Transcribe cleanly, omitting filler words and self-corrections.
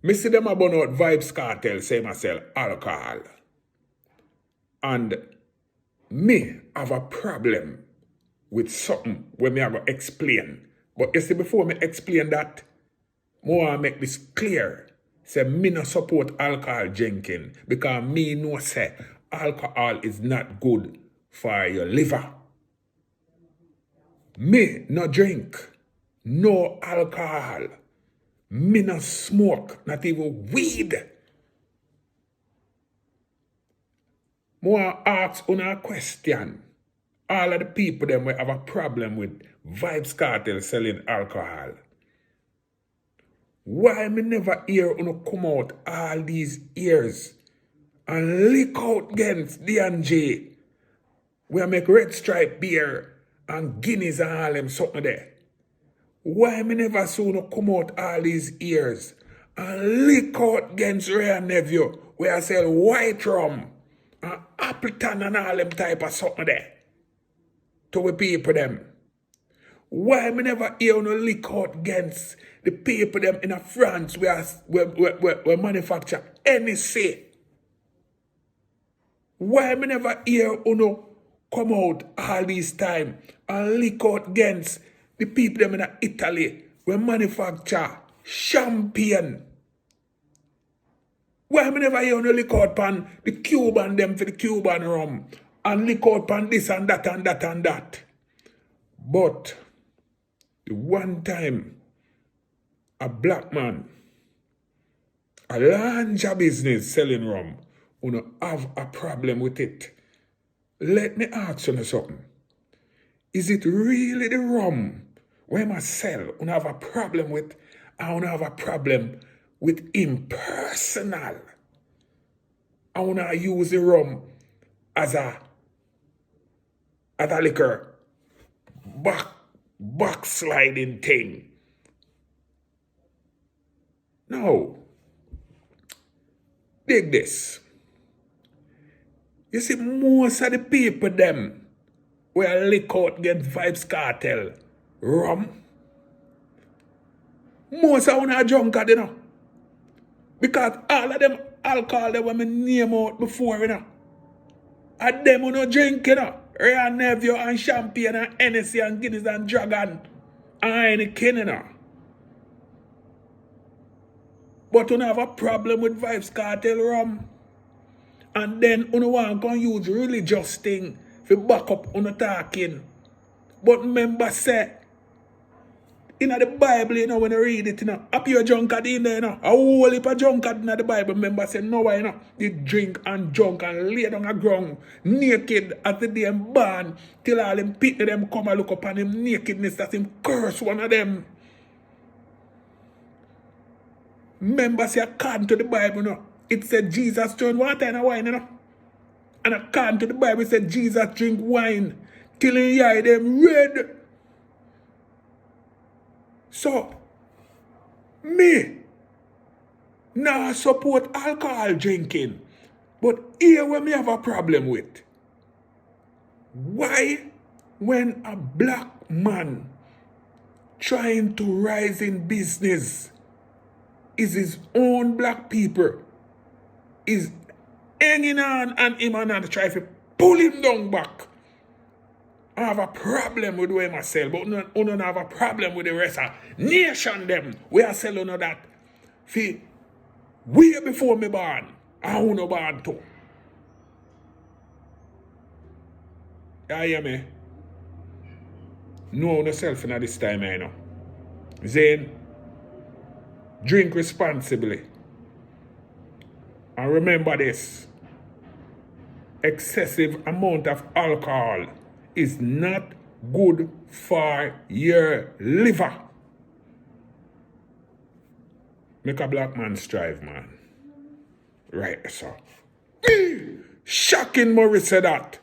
Me see them about out Vybz Cartel say myself alcohol. And me have a problem with something when me have to explain. But you see, before me explain that, I want to make this clear. Say me no support alcohol drinking because me know say alcohol is not good for your liver. Me no drink no alcohol. Me no smoke, not even weed. I want to ask una a question. All of the people them will have a problem with Vybz Cartel selling alcohol. Why me never hear una come out all these years and lick out against D&J? We make Red Stripe beer and Guinness and all them something there. Why me never saw una come out all these years and lick out against Ray and Nephew where I sell white rum and Appleton and all them type of something there to we people them? Why me never hear no lick out against the people them in France where manufacture NEC? Why me never hear uno come out all this time and lick out against the people them in Italy where manufacture champagne? Why me never hear uno lick out pan the Cuban them for the Cuban rum and lick out pan this and that and that and that? But the one time a black man, a large business selling rum, uno have a problem with it. Let me ask you something. Is it really the rum where I sell uno have a problem with, and uno have a problem with impersonal? I wanna use the rum as a liquor backsliding thing. No. Dig this. You see, most of the people them where lick out against Vybz Cartel rum, most of them are drunkard, you know. Because all of them alcohol that when me name out before, you know. And them who no drink, you know. Ray and Nephew and champagne and Hennessy and Guinness and Dragon and Heineken, you know. But you have a problem with Vybz Cartel rum. And then you want to use religious thing to back up on the talking. But remember say, in the Bible, you know, when you read it, you know, up your drunkard in there, you know, a whole heap of drunkard in the Bible, remember say, no, you know, they drink and drunk and lay down the ground, naked at the damn barn, till all them people them come and look upon him nakedness, that him curse one of them. Remember say, according to the Bible, you know, it said Jesus turned water into wine, you know. And according to the Bible, it said Jesus drink wine till his eye them red. So, me now support alcohol drinking. But here where me have a problem with. Why when a black man trying to rise in business is his own black people is hanging on and him and try to pull him down back? I have a problem with where myself, but I don't have a problem with the rest of nation them. We are selling that. See, way before me born, I want to born too. You hear me? Know yourself in this time, you know. Zane, drink responsibly. And remember this. Excessive amount of alcohol is not good for your liver. Make a black man strive, man. Right, so. Shocking Murray said that.